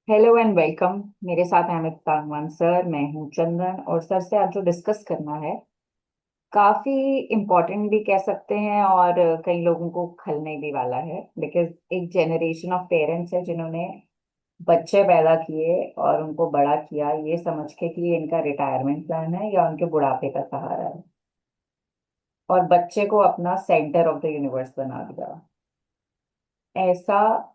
Hello and welcome. मेरे साथ Ahmad Sangwan sir, मैं हूं चंदन, और सर से आज जो डिस्कस करना है काफी इम्पोर्टेंट भी कह सकते हैं, और कई लोगों को खलने भी वाला है। बिकॉज एक जनरेशन ऑफ पेरेंट्स है जिन्होंने बच्चे पैदा किए और उनको बड़ा किया ये समझ के कि ये इनका रिटायरमेंट प्लान है या उनके बुढ़ापे का सहारा है, और बच्चे को अपना सेंटर ऑफ द यूनिवर्स बना दिया। ऐसा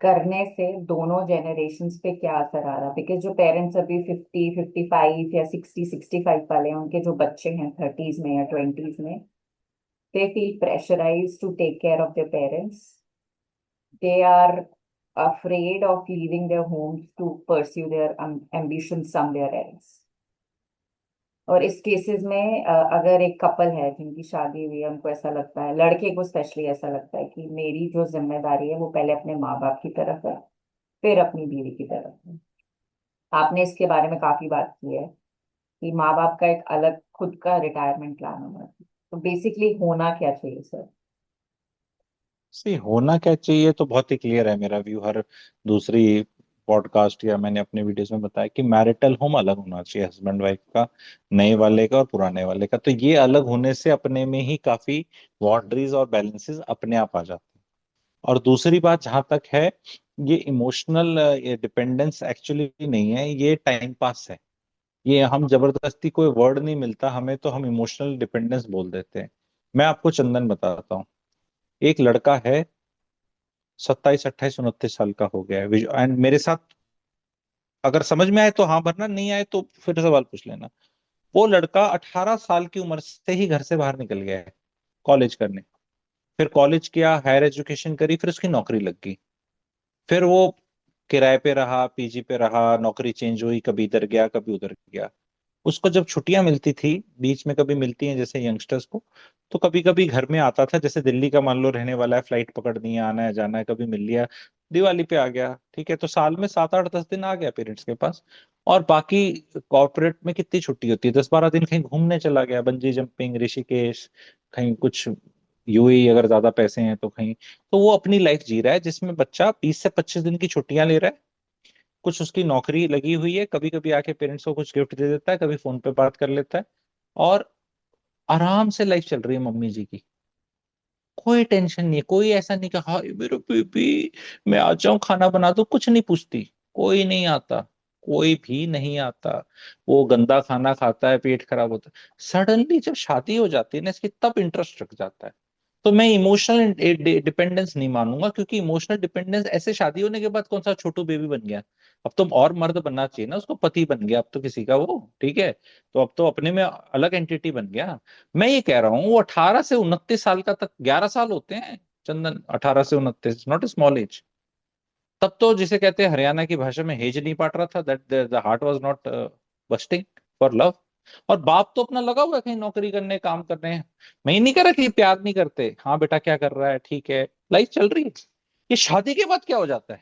करने से दोनों जनरेशन्स पे क्या असर आ रहा है? बिकॉज जो पेरेंट्स अभी 50, 55 या 60, 65 वाले हैं, उनके जो बच्चे हैं 30s में या 20s में, they feel pressurise to take care of their parents. They are afraid of leaving their homes to pursue their ambitions somewhere else. और इस केसेस में अगर एक कपल है जिनकी शादी हुई है, उनको ऐसा लगता है, लड़के को स्पेशली ऐसा लगता है कि मेरी जो जिम्मेदारी है वो पहले अपने माँ बाप की तरफ है, फिर अपनी बीवी की तरफ है। आपने इसके बारे में काफी बात की है कि माँ बाप का एक अलग खुद का रिटायरमेंट प्लान होना चाहिए। तो बेसिकली होना क्या चाहिए सर? सी होना क्या चाहिए तो बहुत ही क्लियर है मेरा व्यू। हर दूसरी पॉडकास्ट या मैंने अपने वीडियोस में बताया कि मैरिटल होम अलग होना चाहिए, हस्बैंड वाइफ का, नए वाले का और पुराने वाले का। तो ये अलग होने से अपने में ही काफी बाउंड्रीज और बैलेंसेस अपने आप आ जाते हैं। और दूसरी बात जहां तक है, ये इमोशनल डिपेंडेंस एक्चुअली नहीं है, ये टाइम पास है। ये हम जबरदस्ती, कोई वर्ड नहीं मिलता हमें तो हम इमोशनल डिपेंडेंस बोल देते हैं। मैं आपको चंदन बताता हूँ। एक लड़का है, 27, 28, 29 साल का हो गया है, एंड मेरे साथ, अगर समझ में आए तो हाँ भरना, नहीं आए तो फिर सवाल पूछ लेना। वो लड़का 18 साल की उम्र से ही घर से बाहर निकल गया है कॉलेज करने। फिर कॉलेज किया, हायर एजुकेशन करी, फिर उसकी नौकरी लग गई। फिर वो किराए पे रहा, पीजी पे रहा, नौकरी चेंज हुई, कभी इधर गया कभी उधर गया। उसको जब छुट्टियां मिलती थी, बीच में कभी मिलती हैं जैसे यंगस्टर्स को, तो कभी कभी घर में आता था। जैसे दिल्ली का मान लो रहने वाला है, फ्लाइट पकड़नी है, आना है जाना है, कभी मिल लिया, दिवाली पे आ गया, ठीक है, तो साल में 7, 8, 10 दिन आ गया पेरेंट्स के पास। और बाकी कॉर्पोरेट में कितनी छुट्टी होती है, 10, 12 दिन कहीं घूमने चला गया, बंजी जंपिंग, ऋषिकेश, कहीं कुछ, यूएई अगर ज्यादा पैसे हैं तो कहीं। तो वो अपनी लाइफ जी रहा है जिसमें बच्चा 20 से 25 दिन की छुट्टियां ले रहा है। कुछ उसकी नौकरी लगी हुई है, कभी कभी आके पेरेंट्स को कुछ गिफ्ट दे देता है, कभी फोन पे बात कर लेता है, और आराम से लाइफ चल रही है मम्मी जी की। कोई टेंशन नहीं है, कोई ऐसा नहीं कि हाय मेरे बेबी, मैं आ जाऊं खाना बना दो, कुछ नहीं पूछती। कोई नहीं आता, कोई भी नहीं आता। वो गंदा खाना खाता है, पेट खराब होता है। सडनली जब शादी हो जाती है ना इसकी, तब इंटरेस्ट रख जाता है। तो मैं इमोशनल डिपेंडेंस नहीं मानूंगा, क्योंकि इमोशनल डिपेंडेंस ऐसे शादी होने के बाद कौन सा छोटू बेबी बन गया। अब तो और मर्द बनना चाहिए ना, उसको पति बन गया अब तो किसी का वो, ठीक है। तो अब तो अपने में अलग एंटिटी बन गया। मैं ये कह रहा हूँ वो 18 से 29 साल का तक, 11 साल होते हैं चंदन, 18 से 29, नॉट ए स्मॉल एज। तब तो जिसे कहते हैं हरियाणा की भाषा में हेज नहीं पाट रहा था, that the heart was not busting for love. और बाप तो अपना लगा हुआ है कहीं नौकरी करने, काम करने। मैं ये नहीं कह रहा कि प्यार नहीं करते, हाँ बेटा क्या कर रहा है, ठीक है, लाइफ चल रही है। ये शादी के बाद क्या हो जाता है,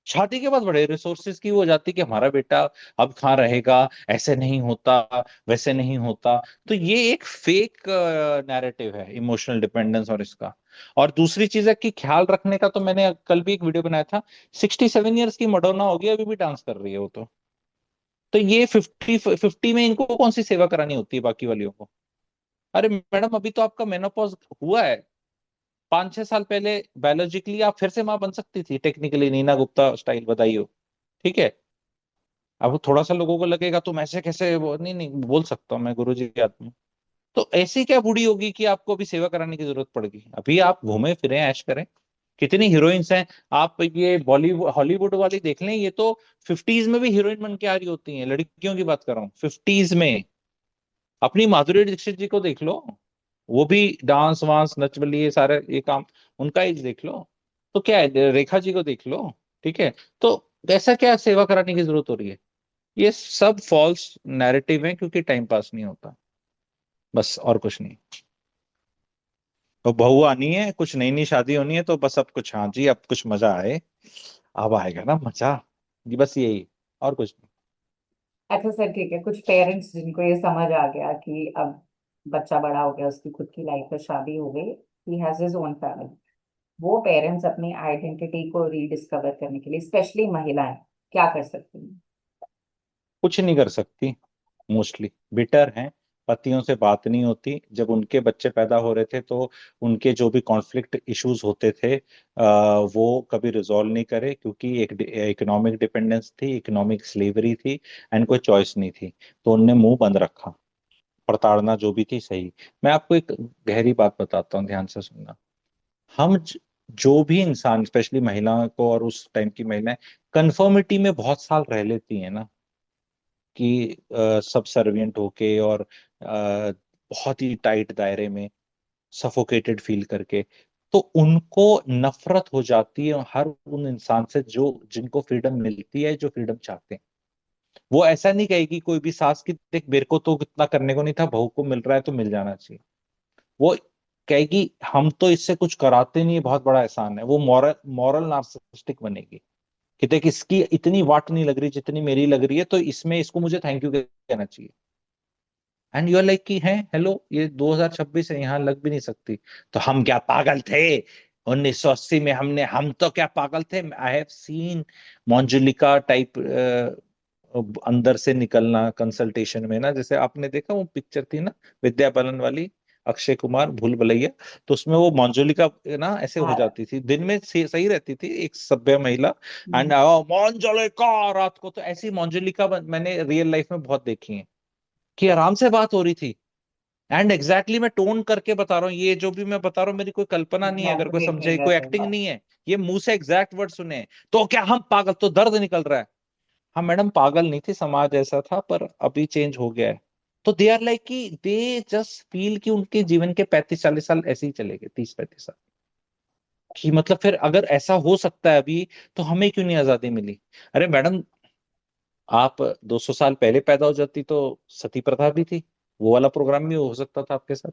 शादी के बाद बड़े रिसोर्सेज की वो हो जाती कि हमारा बेटा अब कहाँ रहेगा, ऐसे नहीं होता, वैसे नहीं होता। तो ये एक फेक नैरेटिव है इमोशनल डिपेंडेंस और इसका। और दूसरी चीज है कि ख्याल रखने का, तो मैंने कल भी एक वीडियो बनाया था। 67 ईयर्स की मडोना हो गई, अभी भी डांस कर रही है वो तो ये 50 50 में इनको कौन सी सेवा करानी होती है बाकी वालियों को। अरे मैडम अभी तो आपका मेनोपॉज हुआ है, 5, 6 साल पहले बायोलॉजिकली आप फिर से माँ बन सकती थी टेक्निकली, नीना गुप्ता स्टाइल बताइयो, ठीक है। अब थोड़ा सा लोगों को लगेगा तुम ऐसे कैसे, वो नहीं नहीं बोल सकता हूँ, मैं गुरु जी के आदमी हूँ। तो ऐसी क्या बूढ़ी होगी कि आपको अभी सेवा कराने की जरूरत पड़ेगी? अभी आप घूमे फिरें, ऐश करें। कितनी हीरोइंस हैं, आप ये बॉलीवुड हॉलीवुड वाली देख लें, ये तो 50s में भी हीरोइन बन के आ रही होती हैं, लड़कियों की बात कर रहा हूँ 50s में। अपनी माधुरी दीक्षित जी को देख लो, वो भी डांस वांस नच बलिए ये सारे ये काम, उनका एज देख लो। तो क्या है, रेखा जी को देख लो, ठीक है। तो ऐसा क्या सेवा कराने की जरूरत हो रही है? ये सब फॉल्स नैरेटिव है, क्योंकि टाइम पास नहीं होता, बस और कुछ नहीं। तो बहू आनी है, कुछ नई नई शादी होनी है, तो बस अब कुछ, हाँ जी अब कुछ मजा आए, अब आएगा ना मजा, जी बस यही, और कुछ नहीं। अच्छा सर, ठीक है। कुछ पेरेंट्स जिनको ये समझ आ गया कि अब बच्चा बड़ा हो गया, उसकी खुद की लाइफ है, शादी हो गई, he has his own family, वो पेरेंट्स अपनी आइडेंटिटी को रीडिस्कवर करने के लिए, स्पेशली महिलाएं, क्या कर सकती हैं? कुछ नहीं कर सकती। मोस्टली बिटर हैं। पतियों से बात नहीं होती। जब उनके बच्चे पैदा हो रहे थे तो उनके जो भी कॉन्फ्लिक्ट इश्यूज होते थे वो कभी रिजॉल्व नहीं करे, क्योंकि एक इकोनॉमिक डिपेंडेंस थी, इकोनॉमिक स्लेवरी थी, एंड कोई चॉइस नहीं थी। तो उनने मुंह बंद रखा। प्रताड़ना जो भी थी सही। मैं आपको एक गहरी बात बताता हूँ, ध्यान से सुनना। हम जो भी इंसान, स्पेशली महिलाओं को, और उस टाइम की महिलाएं कंफर्मिटी में बहुत साल रह लेती हैं ना, कि सब सर्वियंट होके और बहुत ही टाइट दायरे में सफोकेटेड फील करके, तो उनको नफरत हो जाती है हर उन इंसान से जो जिनको फ्रीडम मिलती है, जो फ्रीडम चाहते हैं। वो ऐसा नहीं कहेगी कोई भी सास की, देख मेरे को तो इतना करने को नहीं था, बहू को मिल रहा है तो मिल जाना चाहिए। वो कहेगी हम तो इससे कुछ कराते नहीं है, बहुत बड़ा एहसान है। वो मॉरल मॉरल नार्सिसिस्टिक बनेगी कि देख इसकी इतनी वाट नहीं लग रही जितनी मेरी लग रही है, तो इसमें इसको मुझे थैंक यू कहना चाहिए। एंड यू आर लाइक कि है हेलो, ये 2026 है, यहाँ लग भी नहीं सकती। तो हम क्या पागल थे 1980 में? हम तो क्या पागल थे? I have seen Monjulika type अंदर से निकलना कंसल्टेशन में ना। जैसे आपने देखा वो पिक्चर थी ना, विद्या बालन वाली, अक्षय कुमार, भूल भुलैया। तो उसमें वो मंजुलिका ना ऐसे हो हाँ। जाती थी, दिन में सही रहती थी, एक सभ्य महिला। एंड हम्म। मंजुलिका रात को, तो ऐसी मंजुलिका मैंने रियल लाइफ में बहुत देखी है, कि आराम से बात हो रही थी। एंड एग्जैक्टली मैं टोन करके बता रहा हूँ, ये जो भी मैं बता रहा हूँ मेरी कोई कल्पना नहीं है, अगर कोई एग्जैक्ट समझे, नहीं कोई रहते एक्टिंग हाँ। नहीं है। ये मुंह से एग्जैक्ट वर्ड सुने हैं। तो क्या हम पागल? तो दर्द निकल रहा है। हाँ मैडम, पागल नहीं थी, समाज ऐसा था, पर अभी चेंज हो गया है। तो दे आर लाइक कि दे जस्ट फील कि उनके जीवन के 35-40 साल ऐसे ही चले गए, 30-35 साल। कि मतलब फिर अगर ऐसा हो सकता है अभी, तो हमें क्यों नहीं आजादी मिली? अरे मैडम, आप 200 साल पहले पैदा हो जाती तो सती प्रथा भी थी, वो वाला प्रोग्राम भी हो सकता था आपके साथ।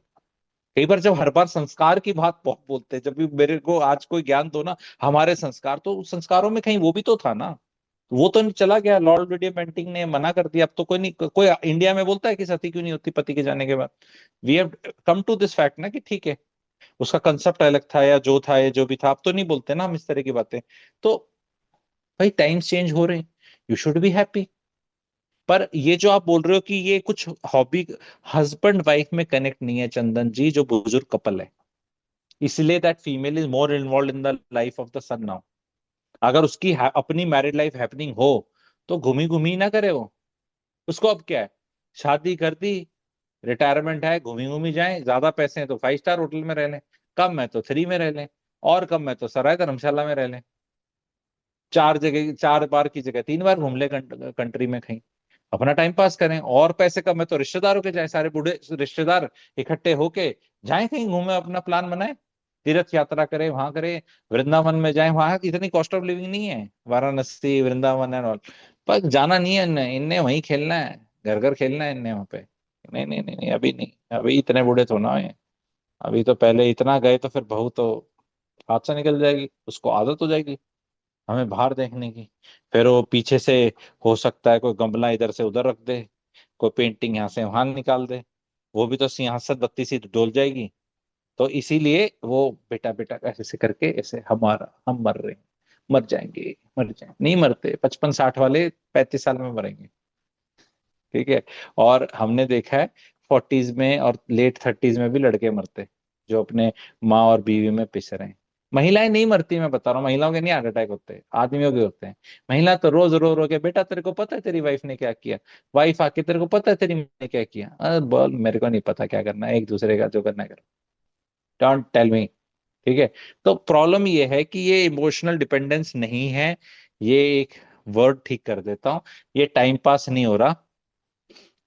कई बार जब हर बार संस्कार की बात बहुत बोलते हैं, जब भी मेरे को आज कोई ज्ञान दो ना, हमारे संस्कार, तो उस संस्कारों में कहीं वो भी तो था ना। वो तो नहीं चला गया, लॉर्ड विलियम बेंटिंग ने मना कर दिया। अब तो कोई नहीं, कोई इंडिया में बोलता है कि सती क्यों नहीं होती पति के जाने के बाद? We have come to this fact ना, कि ठीक है उसका कंसेप्ट अलग था, या जो था, या जो भी था, अब तो नहीं बोलते ना हम इस तरह की बातें। तो भाई टाइम्स चेंज हो रहे हैं, यू शुड बी हैप्पी। पर ये जो आप बोल रहे हो कि ये कुछ हॉबी, हस्बैंड वाइफ में कनेक्ट नहीं है चंदन जी, जो बुजुर्ग कपल है, इसलिए that female is more involve in the life of the son now. अगर उसकी अपनी मैरिड लाइफ हैपनिंग हो, तो घूमी घूमी ना करे वो। उसको अब क्या है, शादी कर दी, रिटायरमेंट है, घूमी घूमी जाए, ज्यादा पैसे हैं तो 5 स्टार होटल में रह लें, कम है तो 3 में रह लें, और कम है तो सराय धर्मशाला में रह लें। 4 जगह, 4 बार की जगह 3 बार घूम ले कंट्री में कहीं, अपना टाइम पास करें। और पैसे कम है तो रिश्तेदारों के जाए, सारे बूढ़े रिश्तेदार इकट्ठे होके जाए, कहीं घूमे, अपना प्लान बनाए, तीर्थ यात्रा करें, वहां करें, वृंदावन में जाए। वहां इतनी कॉस्ट ऑफ लिविंग नहीं है, वाराणसी, वृंदावन एंड ऑल। पर जाना नहीं है इनने, इनने वहीं खेलना है, घर घर खेलना है इनने वहां पे। नहीं नहीं नहीं नहीं, अभी नहीं, अभी इतने बूढ़े तो ना है। अभी तो पहले इतना गए तो फिर बहू तो हाथ से निकल जाएगी, उसको आदत हो जाएगी हमें बाहर देखने की। फिर वो पीछे से हो सकता है कोई गमला इधर से उधर रख दे, कोई पेंटिंग यहाँ से वहां निकाल दे, वो भी तो सिंहासन बत्ती सी डोल जाएगी। तो इसीलिए वो बेटा बेटा ऐसे करके, ऐसे हमारा हम मर रहे हैं, मर जाएंगे, मर जाएंगे, नहीं मरते, 55-60 वाले 35 साल में मरेंगे। ठीक है। और हमने देखा है 40s में और लेट 30s में भी लड़के मरते, जो अपने माँ और बीवी में पिस रहे हैं। महिलाएं नहीं मरती, मैं बता रहा हूँ, महिलाओं के नहीं हार्ट अटैक होते, आदमियों के होते हैं। महिला तो रोज रो रो के, बेटा तेरे को पता है तेरी वाइफ ने क्या किया? वाइफ आके, तेरे को पता है तेरी माँ ने क्या किया? अरे बोल, मेरे को नहीं पता क्या करना है, एक दूसरे का जो करना है करो, डोंट टेल मी। ठीक है। तो प्रॉब्लम ये है कि ये इमोशनल डिपेंडेंस नहीं है, ये एक वर्ड ठीक कर देता हूँ, ये टाइम पास नहीं हो रहा,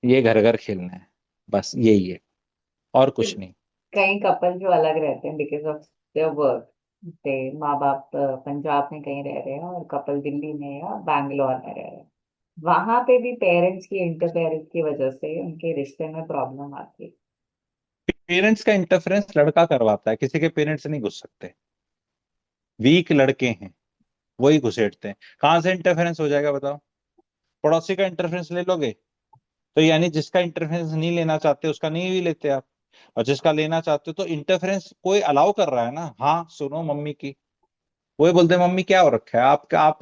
ये घर घर खेलना है, बस यही है, और कुछ नहीं। कई कपल जो अलग रहते हैं बिकॉज ऑफ देयर वर्क, जैसे माँ बाप पंजाब में कहीं रह रहे हैं और कपल दिल्ली में या बैंगलोर में रह रहे हैं, वहां पे भी पेरेंट्स की इंटरफेरेंस की वजह से उनके रिश्ते में प्रॉब्लम आती है। पेरेंट्स का इंटरफेरेंस लड़का करवाता है, किसी के पेरेंट्स नहीं घुस सकते। वीक लड़के हैं, वही घुसेड़ते हैं। कहाँ से इंटरफेरेंस हो जाएगा बताओ? पड़ोसी का इंटरफेरेंस ले लोगे? तो यानी जिसका इंटरफेरेंस नहीं लेना चाहते उसका नहीं भी लेते आप, और जिसका लेना चाहते हो तो इंटरफेरेंस कोई अलाउ कर रहा है ना, हाँ सुनो मम्मी की। वो ये बोलते हैं मम्मी क्या हो रखा है,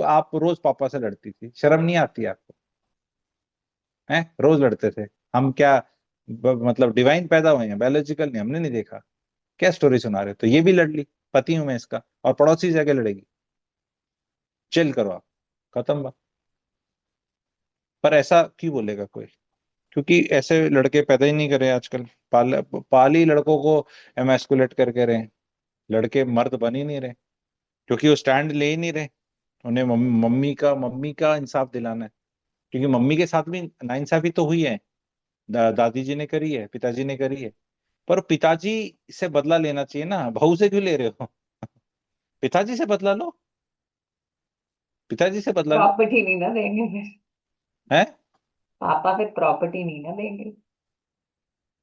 आप रोज पापा से लड़ती थी, शर्म नहीं आती आपको? हैं, रोज लड़ते थे। हम क्या मतलब डिवाइन पैदा हुए हैं, बायोलॉजिकल नहीं, हमने नहीं देखा? क्या स्टोरी सुना रहे हो? तो ये भी लड़ ली, पति हूं मैं इसका, और पड़ोसी जाके लड़ेगी? चिल करो आप, खत्म बात। पर ऐसा क्यों बोलेगा कोई? क्योंकि ऐसे लड़के पैदा ही नहीं करे आजकल। पाल ही लड़कों को एमेस्कुलेट करके रहे। लड़के मर्द बन ही नहीं रहे, क्योंकि वो स्टैंड ले ही नहीं रहे। उन्हें मम्मी का इंसाफ दिलाना है। क्योंकि मम्मी के साथ भी नाइंसाफी तो हुई है। दादी जी ने करी है, पिताजी ने करी है। पर पिताजी से बदला लेना चाहिए ना, बहू से क्यों ले रहे हो? पिताजी से बदला लो, पिताजी से बदला लो। प्रॉपर्टी नहीं ना देंगे फिर। है? पापा फिर प्रॉपर्टी नहीं ना देंगे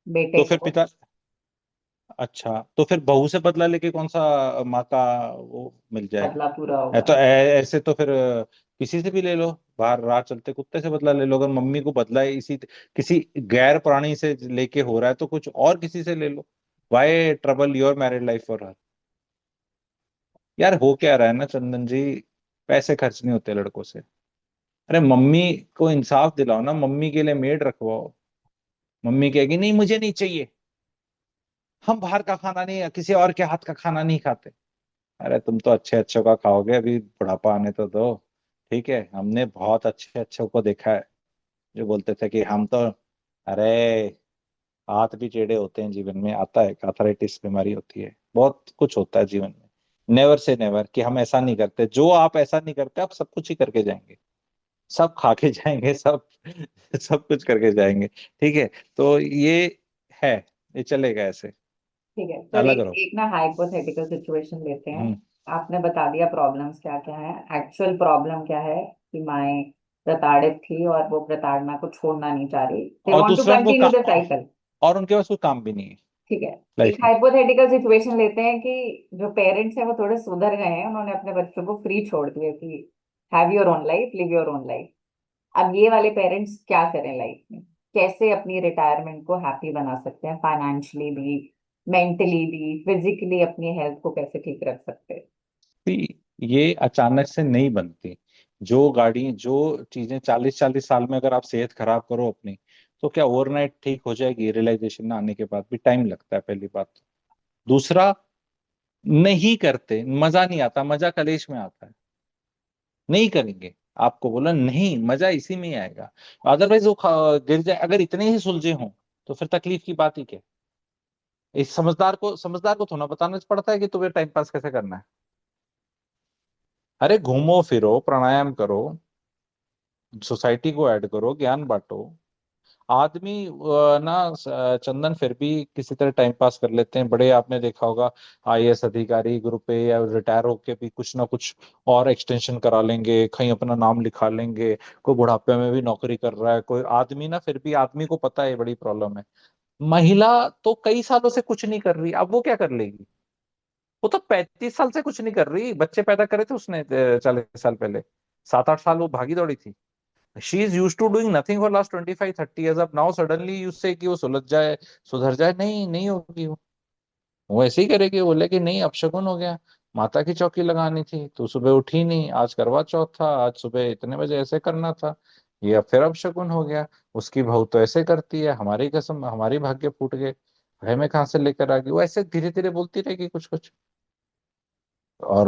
बेटे तो फिर को। पिता, अच्छा तो फिर बहू से बदला लेके कौन सा माँ का वो मिल जाएगा? बदला पूरा है होगा। तो ऐसे तो फिर किसी से भी ले लो, बाहर राह चलते कुत्ते से बदला ले लो। अगर मम्मी को बदला है इसी किसी गैर प्राणी से लेके हो रहा है, तो कुछ और किसी से ले लो। Why trouble your married life for her? यार हो क्या रहा है ना चंदन जी, पैसे खर्च नहीं होते लड़कों से। अरे मम्मी को इंसाफ दिलाओ ना, मम्मी के लिए मेड रखवाओ। मम्मी कहेगी नहीं मुझे नहीं चाहिए, हम बाहर का खाना नहीं, किसी और के हाथ का खाना नहीं खाते। अरे तुम तो अच्छे अच्छों का खाओगे, अभी बुढ़ापा आने तो दो। ठीक है, हमने बहुत अच्छे अच्छों को देखा है जो बोलते थे कि हम तो, अरे हाथ भी टेढ़े होते हैं जीवन में, आता है आर्थराइटिस बीमारी होती है, बहुत कुछ होता है जीवन में। नेवर से नेवर कि हम ऐसा नहीं करते। जो आप ऐसा नहीं करते, आप सब कुछ ही करके जाएंगे, सब खा के जाएंगे, सब सब कुछ करके जाएंगे। ठीक है, तो ये है, ये चलेगा ऐसे। ठीक है सर, अलग एक रहो। एक ना हाइपोथेटिकल सिचुएशन लेते हैं। हम्म। आपने बता दिया प्रॉब्लम्स क्या क्या है। एक्चुअल प्रॉब्लम क्या है कि माए प्रताड़ित थी और वो प्रताड़ना को छोड़ना नहीं चाह रही, दे और वांट टू दूसरा उनको कंटिन्यू द साइकिल। और उनके पास कोई काम भी नहीं है ठीक है, एक लाइफ में। हाइपोथेटिकल सिचुएशन लेते हैं कि जो पेरेंट्स हैं वो थोड़े सुधर गए हैं, उन्होंने अपने बच्चों को फ्री छोड़ दिया कि have your own life, live your own life. अब ये वाले पेरेंट्स क्या करें लाइफ में? कैसे अपनी रिटायरमेंट को हैप्पी बना सकते हैं, फाइनेंशियली भी, मेंटली भी, फिजिकली अपनी हेल्थ को कैसे ठीक रख सकते हैं? ये अचानक से नहीं बनती। जो चीजें 40-40 साल में अगर आप सेहत खराब करो अपनी, तो क्या ओवरनाइट ठीक हो जाएगी? रियलाइजेशन आने के बाद भी टाइम लगता है, पहली बात। दूसरा, नहीं करते मजा नहीं आता, मजा कलेश में आता है। नहीं करेंगे, आपको बोला नहीं, मजा इसी में ही आएगा। अदरवाइज वो गिर जाए, अगर इतने ही सुलझे हों तो फिर तकलीफ की बात ही क्या है? इस समझदार को थोड़ा बताना पड़ता है कि तुम्हें टाइम पास कैसे करना है। अरे घूमो फिरो, प्राणायाम करो, सोसाइटी को ऐड करो, ज्ञान बांटो। आदमी चंदन फिर भी किसी तरह टाइम पास कर लेते हैं बड़े, आपने देखा होगा। आईएएस अधिकारी ग्रुप पे या रिटायर होके भी कुछ ना कुछ और एक्सटेंशन करा लेंगे, कहीं अपना नाम लिखा लेंगे। कोई बुढ़ापे में भी नौकरी कर रहा है, कोई आदमी ना, फिर भी आदमी को पता है बड़ी प्रॉब्लम है। महिला तो कई सालों से कुछ नहीं कर रही, अब वो क्या कर लेगी? वो तो 35 साल से कुछ नहीं कर रही, बच्चे पैदा करे थे उसने 40 साल पहले। 7-8 साल वो भागी दौड़ी थी। She is use to doing nothing for last 25-30 years। अब नाउ सडनली यू से कि वो सुलझ जाए, सुधर जाए, नहीं नहीं होगी वो ऐसे ही करेगी। वो बोले कि नहीं अपशगुन हो गया, माता की चौकी लगानी थी तो सुबह उठी नहीं, आज करवा चौथ था, आज सुबह इतने बजे ऐसे करना था, ये अब फिर अपशगुन हो गया। उसकी बहू तो ऐसे करती है, हमारी कसम, हमारी भाग्य फूट गए, भाई मैं कहाँ से लेकर आ गई। वो ऐसे धीरे धीरे बोलती रहेगी कुछ कुछ। और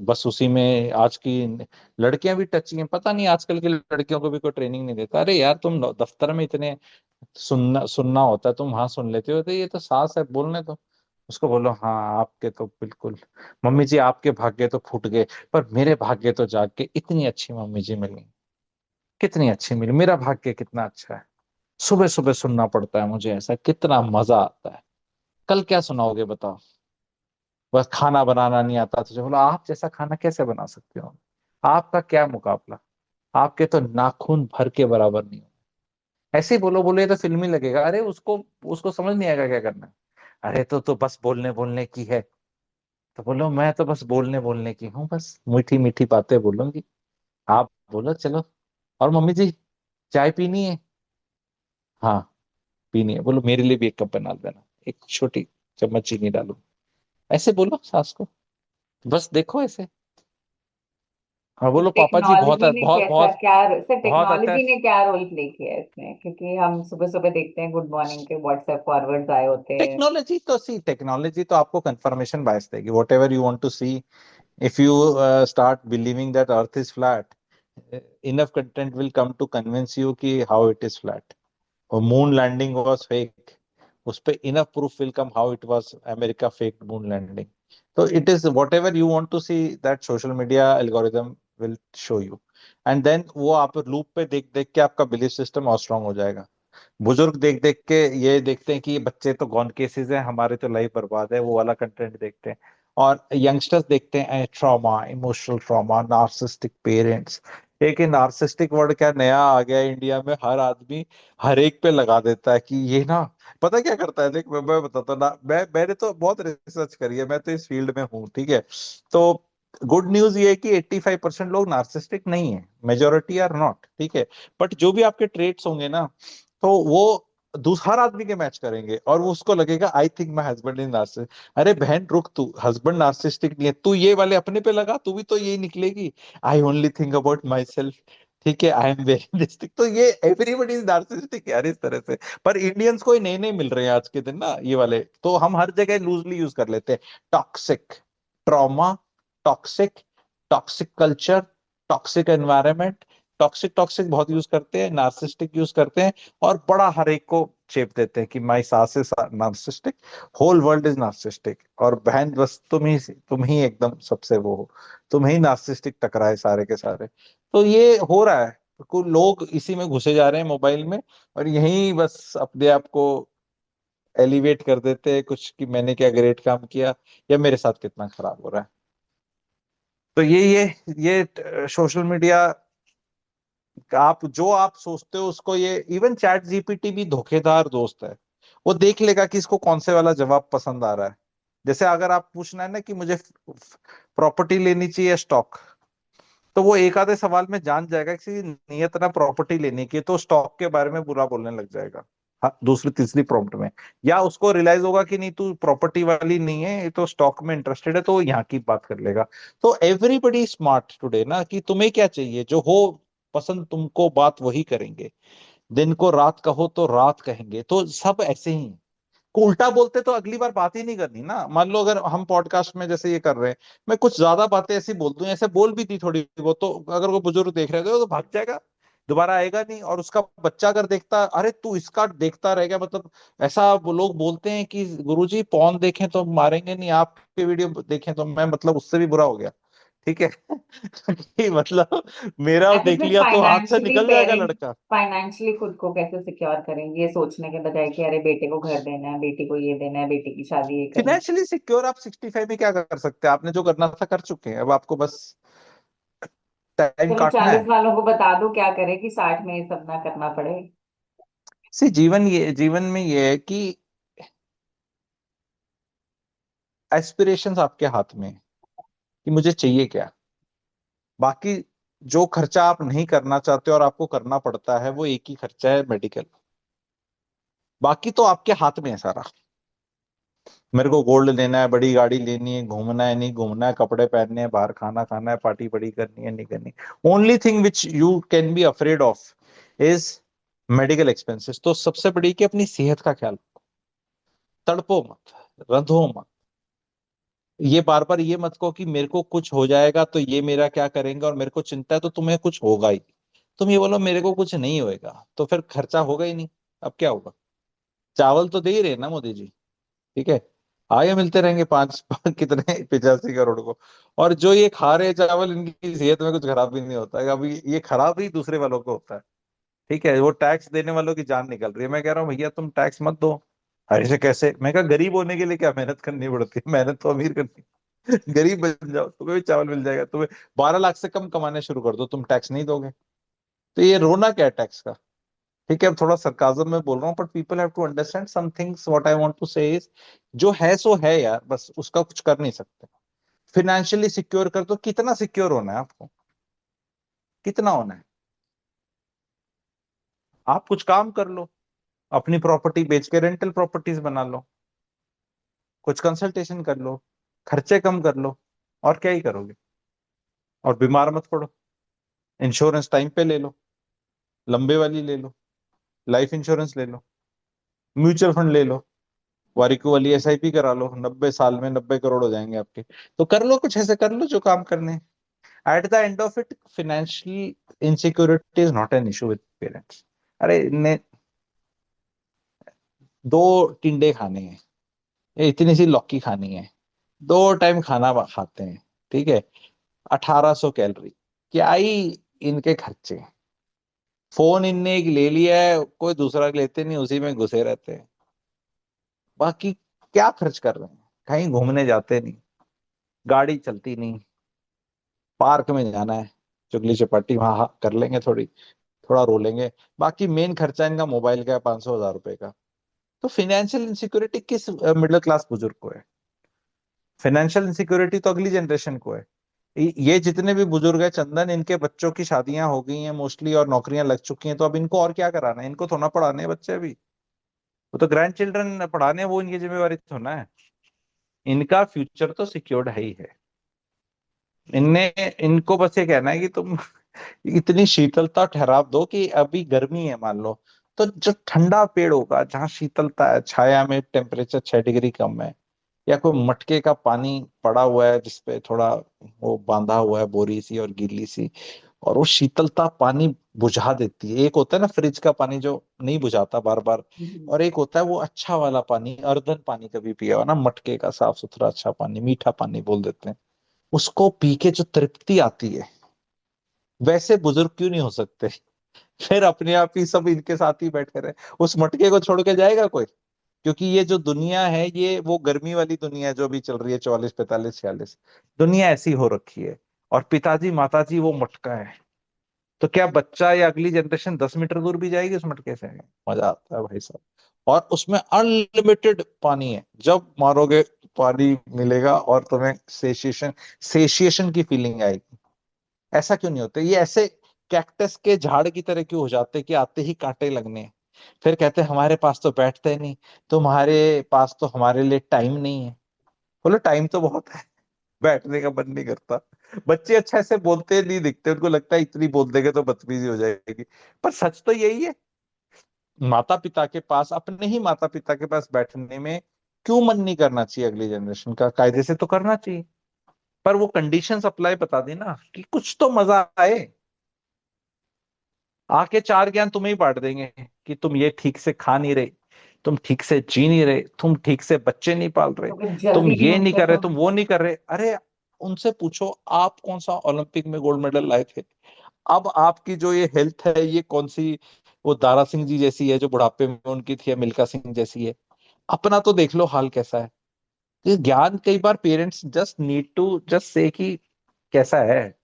बस उसी में आज की लड़कियां भी टची हैं। पता नहीं आजकल की लड़कियों को भी कोई ट्रेनिंग नहीं देता। अरे यार तुम दफ्तर में इतने सुनना सुनना होता है, तुम वहां सुन लेते हो, तो ये तो सास है, बोलने दो उसको। बोलो हाँ आपके तो बिल्कुल, मम्मी जी आपके भाग्य तो फूट गए, पर मेरे भाग्य तो जाग के इतनी अच्छी मम्मी जी मिली, कितनी अच्छी मिली, मेरा भाग्य कितना अच्छा है। सुबह सुबह सुनना पड़ता है मुझे, ऐसा कितना मजा आता है। कल क्या सुनाओगे बताओ? बस खाना बनाना नहीं आता तुझे, बोलो आप जैसा खाना कैसे बना सकते हो? आपका क्या मुकाबला, आपके तो नाखून भर के बराबर नहीं हो। ऐसे ही बोलो, बोलो ये तो फिल्मी लगेगा, अरे उसको उसको समझ नहीं आएगा क्या करना है। अरे तो बस बोलने बोलने की है, तो बोलो मैं तो बस बोलने बोलने की हूँ, बस मीठी मीठी बातें बोलूंगी। आप बोलो चलो, और मम्मी जी चाय पीनी है? हाँ पीनी है, बोलो मेरे लिए भी एक कप बना देना, एक छोटी चम्मच चीनी डालो। ऐसे बोलो सास को, बस देखो ऐसे। हाँ तो बोलो पापा जी, बहुत टेक्नोलॉजी ने बहुत कैसा बहुत क्या, सर बहुत टेक्नोलॉजी अत्याचार। ने क्या रोल प्ले किया है इसमें? क्योंकि हम सुबह सुबह देखते हैं गुड मॉर्निंग के व्हाट्सएप फॉरवर्ड आए होते हैं। टेक्नोलॉजी तो आपको कंफर्मेशन बायस देगी, whatever you want to see. If you start believing that earth is flat, enough content will come to convince you कि how it is flat, और moon landing was fake, उस पे enough proof will come how it was America fake moon landing. तो it is whatever you want to see, that social media algorithm will show you. And then वो आप loop पे देख देख के आपका बिलीफ सिस्टम और strong हो जाएगा। बुजुर्ग देख देख के ये देखते हैं कि ये बच्चे तो गॉन केसेस हैं, हमारे तो लाइफ बर्बाद है, वो वाला कंटेंट देखते हैं। और यंगस्टर्स देखते हैं trauma, emotional trauma, narcissistic parents. एक नार्सिस्टिक वर्ड क्या नया आ गया है इंडिया में, हर आदमी हर एक पे लगा देता है कि ये ना, पता क्या करता है, देख मैं बताता हूँ ना, मैंने तो बहुत रिसर्च करी है, मैं तो इस फील्ड में हूँ, ठीक है। तो गुड न्यूज ये है कि 85% लोग नार्सिस्टिक नहीं है, मेजोरिटी आर नॉट, ठीक है। बट जो भी आपके ट्रेट्स होंगे ना, तो वो दूसरा आदमी के मैच करेंगे, और वो उसको लगेगा I think my husband is narcissist. अरे बहन रुक, तू हस्बैंड नार्सिसिस्टिक नहीं है, तू ये वाले अपने पे लगा, तू भी तो यही निकलेगी। I only think about my self, ठीक है, आई एम वेरी डिस्टिक, तो ये एवरीबडी इज नार्सिसिस्टिक यार, इस तरह से। पर इंडियंस को नए नए मिल रहे हैं आज के दिन ना ये वाले, तो हम हर जगह लूजली यूज कर लेते हैं। Toxic trauma, toxic, toxic culture, toxic environment, toxic toxic बहुत यूज करते हैं, नार्सिस्टिक यूज करते हैं, और बड़ा हर एक को चेप देते हैं कि माई सास is narcissistic, whole world is narcissistic, और बहन बस तुम ही एकदम सबसे वो हो, तुम ही नार्सिस्टिक टकराए सारे के सारे। तो ये हो रहा है, कुछ लोग इसी में घुसे जा रहे हैं मोबाइल में, और यही बस अपने आप को एलिवेट कर देते हैं कुछ कि मैंने क्या ग्रेट काम किया, या मेरे साथ कितना खराब हो रहा है। तो ये सोशल मीडिया, आप जो आप सोचते हो उसको, ये इवन चैट जीपीटी भी धोखेदार दोस्त है। वो देख लेगा कि इसको कौन से वाला जवाब पसंद आ रहा है। जैसे अगर आप पूछना है ना कि मुझे प्रॉपर्टी लेनी चाहिए स्टॉक, तो वो एक आधे सवाल में जान जाएगा कि नियत ना प्रॉपर्टी लेने की है, तो स्टॉक के बारे में बुरा बोलने लग जाएगा। हाँ, दूसरी तीसरी प्रॉम्प्ट में, या उसको रियलाइज होगा कि नहीं तू प्रॉपर्टी वाली नहीं है, ये तो स्टॉक में इंटरेस्टेड है, तो वो यहाँ की बात कर लेगा। तो एवरीबडी स्मार्ट टुडे ना, कि तुम्हें क्या चाहिए, जो हो पसंद तुमको, बात वही करेंगे। दिन को रात कहो तो रात कहेंगे, तो सब ऐसे ही हैं। को उल्टा बोलते तो अगली बार बात ही नहीं करनी ना। मान लो अगर हम पॉडकास्ट में जैसे ये कर रहे हैं, मैं कुछ ज्यादा बातें ऐसी बोल दूं, ऐसे बोल भी थी थोड़ी बहुत, तो अगर वो बुजुर्ग देख रहे थे तो भाग जाएगा, दोबारा आएगा नहीं। और उसका बच्चा अगर देखता, अरे तू इसका देखता रह गया, मतलब ऐसा वो लोग बोलते हैं कि गुरुजी पॉर्न देखें तो मारेंगे नहीं, आपके वीडियो देखें तो मैं, मतलब उससे भी बुरा हो गया, ठीक है। कि मतलब मेरा अच्छा, देख फिर लिया तो हाथ से फाइनेंशियली निकल जाएगा पेरेंट लड़का। फाइनेंशियली खुद को कैसे सिक्योर करेंगे, ये सोचने के बजाय कि अरे बेटे को घर देना है, बेटी को ये देना है, बेटी की शादी ये करनी फिनेंशियली सिक्योर आप 65 में क्या कर सकते हैं, आपने जो करना था कर चुके हैं, अब आपको बस है। टाइम चलो काटना 40 है। वालों को बता दो क्या करें कि 60 में ये सब ना करना पड़े। जीवन में ये है कि एस्पिरेशंस आपके हाथ में है, कि मुझे चाहिए क्या। बाकी जो खर्चा आप नहीं करना चाहते और आपको करना पड़ता है, वो एक ही खर्चा है, मेडिकल। बाकी तो आपके हाथ में है सारा। मेरे को गोल्ड लेना है, बड़ी गाड़ी लेनी है, घूमना है नहीं घूमना है, कपड़े पहनने हैं, बाहर खाना खाना है, पार्टी बड़ी करनी है नहीं करनी। Only thing which you can be afraid of is medical expenses. तो सबसे बड़ी कि अपनी सेहत का ख्याल, तड़पो मत, रंधो मत। ये बार बार ये मत कहो कि मेरे को कुछ हो जाएगा तो ये मेरा क्या करेंगे, और मेरे को चिंता है तो तुम्हें कुछ होगा ही। तुम ये बोलो मेरे को कुछ नहीं होएगा, तो फिर खर्चा होगा ही नहीं। अब क्या होगा? चावल तो दे ही रहे हैं ना मोदी जी, ठीक है। आगे मिलते रहेंगे पांच कितने 85 करोड़ को। और जो ये खा रहे हैं चावल, इनकी सेहत में कुछ खराब भी नहीं होता है, अभी ये खराब ही दूसरे वालों को होता है, ठीक है। वो टैक्स देने वालों की जान निकल रही है। मैं कह रहा हूँ भैया तुम टैक्स मत दो। अरे से कैसे? मैं कहा गरीब होने के लिए क्या मेहनत करनी पड़ती है, मेहनत तो अमीर करनी है। गरीब बन जाओ, तुम्हें भी चावल मिल जाएगा। तुम्हें 12 लाख से कम कमाने शुरू कर दो, तुम टैक्स नहीं दोगे। तो ये रोना क्या है टैक्स का? ठीक है, अब थोड़ा सरकाजम में बोल रहा हूँ, but people have to understand some things. What I want to say is, जो है सो है यार, बस उसका कुछ कर नहीं सकते। फिनेंशियली सिक्योर कर दो। कितना सिक्योर होना है आपको? कितना होना है? आप कुछ काम कर लो, अपनी प्रॉपर्टी बेच के रेंटल प्रॉपर्टीज बना लो, कुछ कंसल्टेशन कर लो, खर्चे कम कर लो, और क्या ही करोगे? और बीमार मत पड़ो। इंश्योरेंस टाइम पे ले लो, लंबे वाली ले लो, लाइफ इंश्योरेंस ले लो, म्यूचुअल फंड ले लो, वारिको वाली एसआईपी करा लो, 90 साल में 90 करोड़ हो जाएंगे आपके। तो कर लो, कुछ ऐसे कर लो जो काम करने हैं। At the end of it, financial insecurity is not an issue with parents. अरे इन्हें दो टिंडे खाने हैं, ये इतनी सी लौकी खानी है, 2 टाइम खाना खाते हैं, ठीक है, 1800 कैलोरी, क्या ही इनके खर्चे। फोन इनने एक ले लिया है, कोई दूसरा लेते नहीं, उसी में घुसे रहते हैं। बाकी क्या खर्च कर रहे हैं? कहीं घूमने जाते नहीं, गाड़ी चलती नहीं, पार्क में जाना है, चुगली चपाटी वहां कर लेंगे थोड़ी, थोड़ा रो लेंगे। बाकी मेन खर्चा इनका मोबाइल का है, 500 1000 रुपए का। तो फाइनेंशियल इनसिक्योरिटी किस मिडिल क्लास बुजुर्ग को है? फाइनेंशियल इनसिक्योरिटी तो अगली जनरेशन को है। ये जितने भी बुजुर्ग है चंदन, इनके बच्चों की शादियां हो गई हैं मोस्टली और नौकरियां लग चुकी हैं, तो अब इनको और क्या कराना है? इनको थोड़ा पढ़ाने हैं बच्चे अभी, वो तो ग्रैंड चिल्ड्रन पढ़ाने हैं, वो इनकी जिम्मेवारी थोड़ा है। इनका फ्यूचर तो सिक्योर्ड है ही है। इनने इनको बस ये कहना है कि तुम इतनी शीतलता ठहराव दो कि अभी गर्मी है मान लो, तो जो ठंडा पेड़ होगा जहाँ शीतलता है, छाया में टेम्परेचर 6 डिग्री कम है, या कोई मटके का पानी पड़ा हुआ है जिसपे थोड़ा वो बांधा हुआ है बोरी सी और गीली सी, और वो शीतलता पानी बुझा देती है। एक होता है ना फ्रिज का पानी जो नहीं बुझाता बार बार, हम्म। और एक होता है वो अच्छा वाला पानी, अर्धन पानी कभी पिया हो ना, मटके का साफ सुथरा अच्छा पानी, मीठा पानी बोल देते हैं, उसको पी के जो तृप्ति आती है, वैसे बुजुर्ग क्यों नहीं हो सकते? फिर अपने आप ही सब इनके साथ ही बैठे रहे, उस मटके को छोड़ के जाएगा कोई? क्योंकि ये जो दुनिया है, ये वो गर्मी वाली दुनिया है जो अभी चल रही है, 44 45 46, दुनिया ऐसी हो रखी है। और पिताजी माताजी वो मटका है, तो क्या बच्चा या अगली जनरेशन 10 मीटर दूर भी जाएगी उस मटके से? मजा आता है भाई साहब। और उसमें अनलिमिटेड पानी है, जब मारोगे पानी मिलेगा, और तुम्हें सेशिएशन सेशिएशन की फीलिंग आएगी। ऐसा क्यों नहीं होता? ये ऐसे कैक्टस के झाड़ की तरह क्यों हो जाते कि आते ही कांटे लगने हैं? फिर कहते हैं हमारे पास तो बैठते नहीं, तुम्हारे पास तो हमारे लिए टाइम नहीं है। बोलो टाइम तो बहुत है, बैठने का मन नहीं करता। बच्चे अच्छा ऐसे बोलते नहीं दिखते, उनको लगता है इतनी बोल देंगे तो बदतमीजी हो जाएगी। पर सच तो यही है, माता पिता के पास, अपने ही माता पिता के पास बैठने में क्यों मन नहीं करना चाहिए? अगली जनरेशन का कायदे से तो करना चाहिए, पर वो कंडीशंस अप्लाई बता दी ना कि कुछ तो मजा आए। आके 4 ज्ञान तुम्हें ही बांट देंगे कि तुम ये ठीक से खा नहीं रहे, तुम ठीक से जी नहीं रहे, तुम ठीक से बच्चे नहीं पाल रहे, तो फिर तुम जल्दी नहीं ये नहीं उठते कर रहे, तुम। तुम वो नहीं कर रहे। अरे उनसे पूछो आप कौन सा ओलंपिक में गोल्ड मेडल लाए थे? अब आपकी जो ये हेल्थ है, ये कौन सी वो दारा सिंह जी जैसी है जो बुढ़ापे में उनकी थी, या मिल्खा सिंह जैसी है? अपना तो देख लो हाल कैसा है। ये ज्ञान कई बार parents just need to just say कि कैसा है,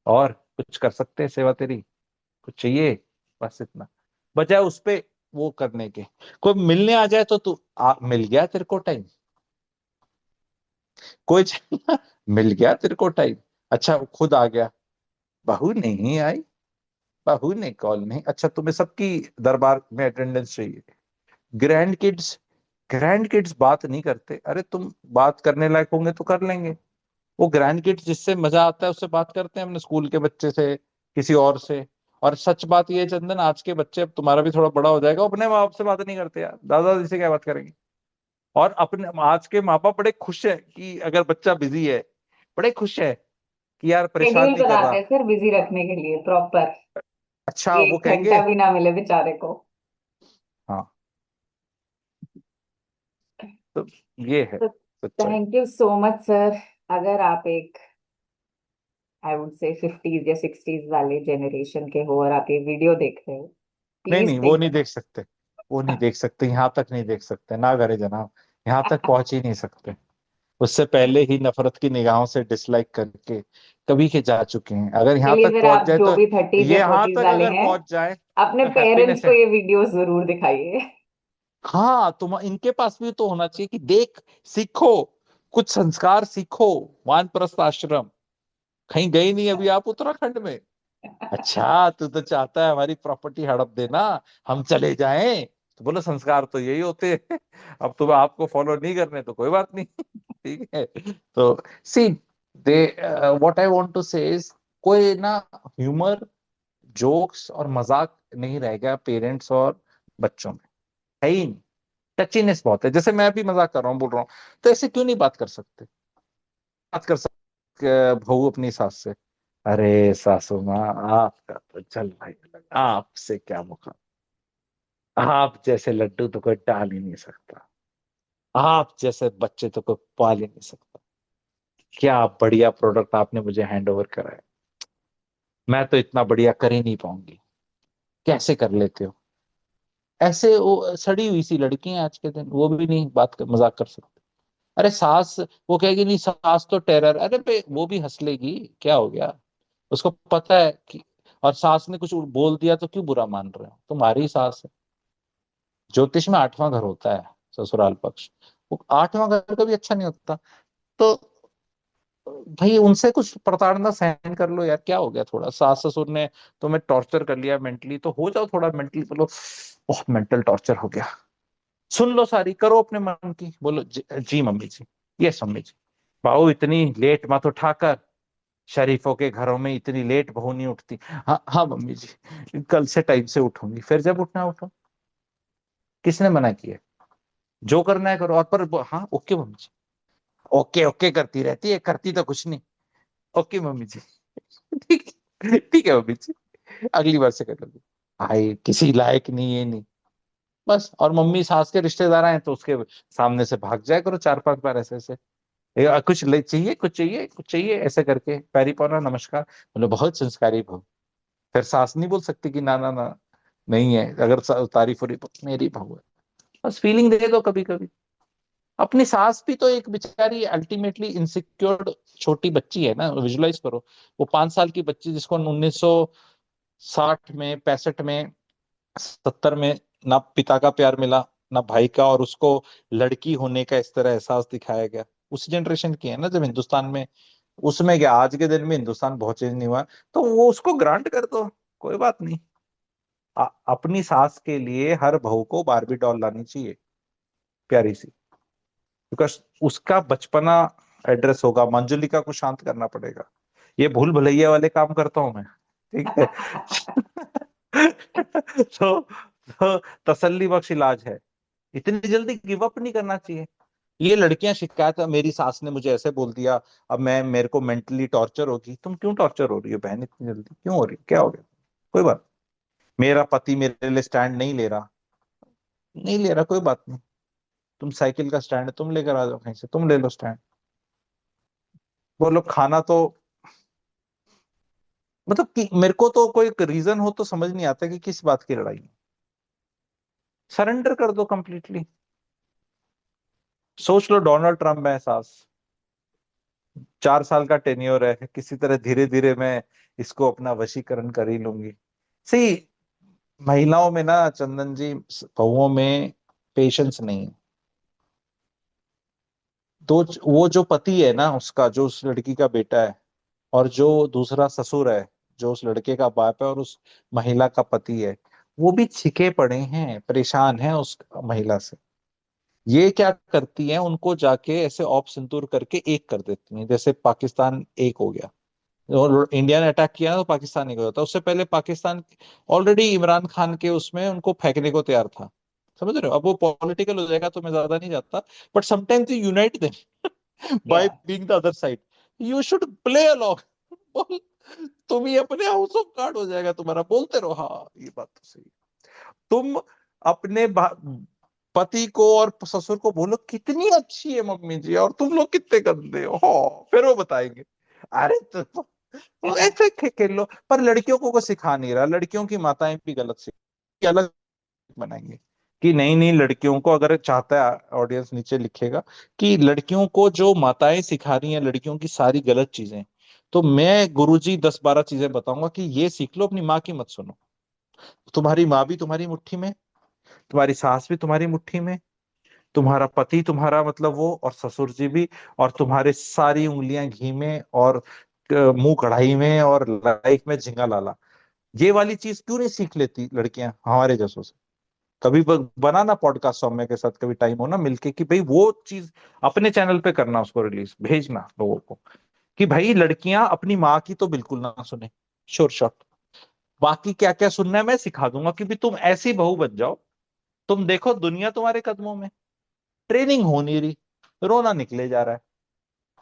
और कुछ कर सकते हैं सेवा तेरी, कुछ चाहिए, बस इतना। बजाय उस पे वो करने के, कोई मिलने आ जाए तो तू मिल गया तेरे को टाइम, कोई मिल गया तेरे को टाइम, अच्छा वो खुद आ गया, बहू नहीं आई, बहू ने कॉल नहीं, अच्छा तुम्हें सबकी दरबार में अटेंडेंस चाहिए। ग्रैंड किड्स, ग्रैंड किड्स बात नहीं करते, अरे तुम बात करने लायक होंगे तो कर लेंगे। वो ग्रैंड किड्स जिससे मजा आता है उससे बात करते हैं, अपने स्कूल के बच्चे से, किसी और से। और सच बात ये है चंदन, आज के बच्चे, अब तुम्हारा भी थोड़ा बड़ा हो जाएगा, वो अपने माँ बाप से बात नहीं करते यार, दादा दादी से क्या बात करेंगे? और अपने आज के माँ बाप बड़े खुश है कि अगर बच्चा बिजी है, बड़े खुश है कि यार परेशान शेड्यूल नहीं कर बनाते रहा। हैं सर बिजी रखने के लिए प्रॉपर, अच्छा वो एक कहेंगे, घंटा भी ना मिले बेचारे को। हाँ, तो ये है तो सच्चाई। Thank you so much sir. अगर आप एक आई वुड से 50s या 60s वाले जनरेशन के हो और आप ये वीडियो देख रहे हो, नहीं प्लीज नहीं, वो थिंक नहीं देख सकते, वो नहीं देख सकते, यहाँ तक नहीं देख सकते ना करे जनाब, यहाँ तक पहुंच ही नहीं सकते। उससे पहले ही नफरत की निगाहों से डिसलाइक करके कभी के जा चुके हैं। अगर यहाँ चलिए तक फिर पहुंच आप जाए जो तो, भी 30s ये या यहाँ 40s तक वाले अगर हैं पहुंच जाए अपने तो पेरेंट्स हैप्पीनेस को है। ये वीडियो जरूर दिखाइए। हाँ, तुम इनके पास भी तो होना चाहिए कि देख, सीखो, कुछ संस्कार सीखो। वानप्रस्थ आश्रम कहीं गई नहीं अभी आप उत्तराखंड में? अच्छा तू तो चाहता है हमारी प्रॉपर्टी हड़प देना, हम चले जाएं? तो बोलो संस्कार तो यही होते हैं। अब तुम्हें आपको फॉलो नहीं करने तो कोई बात नहीं। ठीक है, तो सी दे what I want to say is, कोई ना ह्यूमर, जोक्स और मजाक नहीं रह गया पेरेंट्स और बच्चों में, है ही नहीं। टचीनेस बहुत है। जैसे मैं अभी मजाक कर रहा हूँ, बोल रहा हूँ, तो ऐसे क्यों नहीं बात कर सकते? बात कर सकते बहू अपनी सास से, अरे सासू माँ, आपका तो चल भाई अलग, आपसे क्या मुकाबला, आप जैसे लड्डू तो कोई डाल ही नहीं सकता, आप जैसे बच्चे तो कोई पाल ही नहीं सकता, क्या बढ़िया प्रोडक्ट आपने मुझे हैंड ओवर कराया, मैं तो इतना बढ़िया कर ही नहीं पाऊंगी, कैसे कर लेते हो? ऐसे वो सड़ी हुई सी लड़की हैं आज के दिन, वो भी नहीं बात कर, मजाक कर सकते। अरे सास, वो कहेगी नहीं सास तो टेरर, अरे बे वो भी हंस लेगी, क्या हो गया? उसको पता है कि, और सास ने कुछ बोल दिया तो क्यों बुरा मान रहे हो, तुम्हारी सास है। ज्योतिष में 8वां घर होता है ससुराल पक्ष, वो 8वां घर कभी अच्छा नहीं होता। तो भाई उनसे कुछ प्रताड़ना सहन कर लो यार, क्या हो गया? थोड़ा सास ससुर ने तुम्हें टॉर्चर कर लिया मेंटली, तो हो जाओ थोड़ा मेंटली, बोलो बहुत मेंटल टॉर्चर हो गया, सुन लो सारी, करो अपने मन की, बोलो जी मम्मी जी, यस मम्मी जी। बहू इतनी लेट मत उठाकर, शरीफों के घरों में इतनी लेट बहू नहीं उठती। हाँ हाँ मम्मी जी, कल से टाइम से उठूंगी, फिर जब उठना उठो, किसने मना किया? जो करना है करो। और पर हाँ ओके मम्मी जी, ओके ओके करती रहती है, करती तो कुछ नहीं। ओके मम्मी जी, ठीक, ठीक है मम्मी जी, अगली बार से कर लोगी। भाई किसी लायक नहीं, ये नहीं, बस। और मम्मी सास के रिश्तेदार आए तो उसके सामने से भाग जाया करो 4-5 बार ऐसे ऐसे, कुछ ले चाहिए, कुछ चाहिए, कुछ चाहिए, ऐसे करके पैरी पौना नमस्कार, बोलो बहुत संस्कारी बहू। फिर सास नहीं बोल सकती कि ना ना ना, नहीं है, अगर तारीफ हो रही मेरी बहू है, बस फीलिंग दे दो कभी कभी। अपनी सास भी तो एक बेचारी अल्टीमेटली इनसिक्योर्ड छोटी बच्ची है ना, विजुलाइज करो। वो 5 साल की बच्ची जिसको 1960 में, 65 में, 70 में ना पिता का प्यार मिला, ना भाई का, और उसको लड़की होने का इस तरह एहसास दिखाया गया, उस जनरेशन की है ना जब हिंदुस्तान में। उसमें क्या आज के दिन में हिंदुस्तान बहुत चेंज नहीं हुआ, तो वो उसको ग्रांट कर दो, कोई बात नहीं। अपनी सास के लिए हर बहू को बारबी डॉल लानी चाहिए, प्यारी सी, बिकॉज उसका बचपना एड्रेस होगा। मंजुलिका को शांत करना पड़ेगा, ये भूल भुलैया वाले काम करता हूं मैं, ठीक है। तो तसल्ली बख्श इलाज है, इतनी जल्दी गिव अप नहीं करना चाहिए। ये लड़कियां शिकायत है, मेरी सास ने मुझे ऐसे बोल दिया, अब मैं, मेरे को मेंटली टॉर्चर होगी। तुम क्यों टॉर्चर हो रही हो बहन, इतनी जल्दी क्यों हो रही है, क्या हो गया? कोई बात, मेरा पति मेरे लिए स्टैंड नहीं ले रहा, नहीं ले रहा, कोई बात नहीं। तुम साइकिल का स्टैंड तुम लेकर आ जाओ कहीं से, तुम ले लो स्टैंड। बोलो खाना तो, मतलब कि मेरे को तो कोई रीजन हो तो समझ नहीं आता कि किस बात की लड़ाई है, सरेंडर कर दो कंप्लीटली। सोच लो डोनाल्ड ट्रम्प है सास, 4 साल का टेन्योर है, किसी तरह धीरे धीरे मैं इसको अपना वशीकरण कर ही लूंगी। सही, महिलाओं में ना चंदन जी, बहुओं में पेशेंस नहीं है। तो वो जो पति है ना उसका, जो उस लड़की का बेटा है, और जो दूसरा ससुर है, जो उस लड़के का बाप है और उस महिला का पति है, वो भी छिके पड़े हैं, परेशान हैं उस महिला से। ये क्या करती हैं, उनको जाके ऐसे ऑप सिंदूर करके एक कर देती हैं, जैसे पाकिस्तान एक हो गया, और इंडिया ने अटैक किया ना तो पाकिस्तान एक हो जाता। उससे पहले पाकिस्तान ऑलरेडी इमरान खान के उसमें उनको फेंकने को तैयार था, समझ रहे हो? अब वो पॉलिटिकल हो जाएगा तो मैं ज्यादा नहीं जाता, but sometimes you unite them या by being the other side, you should play along. बोल, तुम ही अपने हाउस ऑफ कार्ड हो जाएगा तुम्हारा, बोलते रहो हाँ ये बात तो सही है। तुम अपने पति को और ससुर को बोलो कितनी अच्छी है मम्मी जी, और तुम लोग कितने गंदे हो, फिर वो बताएंगे। अरे तो ऐसे खेल लो। पर लड़कियों को सिखा नहीं रहा, लड़कियों की माताएं भी गलत सीख अलग बनाएंगे, कि नहीं नहीं, लड़कियों को अगर चाहता है ऑडियंस नीचे लिखेगा कि लड़कियों को जो माताएं सिखा रही हैं लड़कियों की सारी गलत चीजें, तो मैं गुरुजी 10-12 चीजें बताऊंगा कि ये सीख लो, अपनी माँ की मत सुनो। तुम्हारी माँ भी तुम्हारी मुट्ठी में, तुम्हारी सास भी तुम्हारी मुट्ठी में, तुम्हारा पति तुम्हारा मतलब वो, और ससुर जी भी, और तुम्हारे सारी उंगलियां घी में, और मुंह कढ़ाई में, और लाइफ में झिंगा लाला। ये वाली चीज क्यों नहीं सीख लेती लड़कियां हमारे जैसों से? कभी बनाना पॉडकास्ट सौम्य के साथ, कभी टाइम हो ना मिलके, कि भाई वो चीज अपने चैनल पे करना, उसको रिलीज भेजना लोगों को, कि भाई लड़कियां अपनी माँ की तो बिल्कुल ना सुने, श्योर शॉट। बाकी क्या क्या सुनना है मैं सिखा दूंगा, कि भी तुम ऐसी बहू बन जाओ, तुम देखो दुनिया तुम्हारे कदमों में। ट्रेनिंग हो नहीं रही, रोना निकले जा रहा है,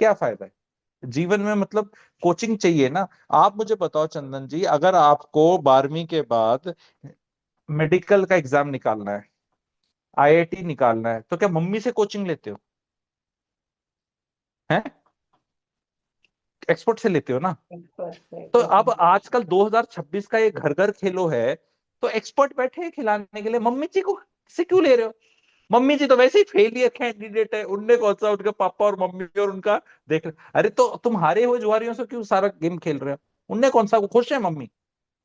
क्या फायदा है जीवन में? मतलब कोचिंग चाहिए ना। आप मुझे बताओ चंदन जी, अगर आपको 12वीं के बाद मेडिकल का एग्जाम निकालना है, आईआईटी निकालना है, तो क्या मम्मी से कोचिंग लेते हो? हैं? एक्सपर्ट से लेते हो ना? एक्सपर्ट से तो अब कोचिंग। आजकल 2026 का ये घर घर खेलो है, तो एक्सपर्ट बैठे हैं खिलाने के लिए, मम्मी जी को से क्यों ले रहे हो? मम्मी जी तो वैसे ही फेलियर कैंडिडेट है, उनने कौन सा, उनके पापा और मम्मी और उनका देख। अरे तो तुम हारे हुए जुआरियों से क्यों सारा गेम खेल रहे हो? उनने कौन सा, वो खुश है मम्मी?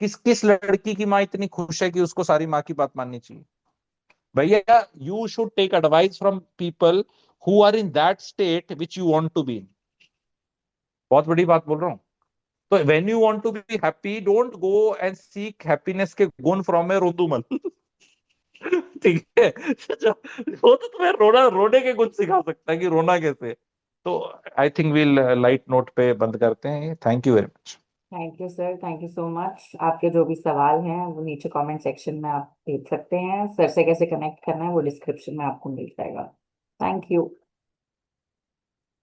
किस किस लड़की की माँ इतनी खुश है कि उसको सारी माँ की बात माननी चाहिए? भैया, you should take advice from people who are in that state which you want to be in. बहुत बड़ी बात बोल रहा हूँ। तो when you want to be happy, don't go and seek happiness के गुण फ्रॉम ए रोंदूमल। ठीक है? वो तो तुम्हें रोना, रोने के गुण सिखा सकता है कि रोना कैसे। तो I think will light note पे बंद करते हैं। Thank you very much. Thank you sir, thank you so much. आपके जो भी सवाल हैं वो नीचे कमेंट सेक्शन में आप भेज सकते हैं। सर से कैसे कनेक्ट करना है वो डिस्क्रिप्शन में आपको मिल जाएगा। Thank you.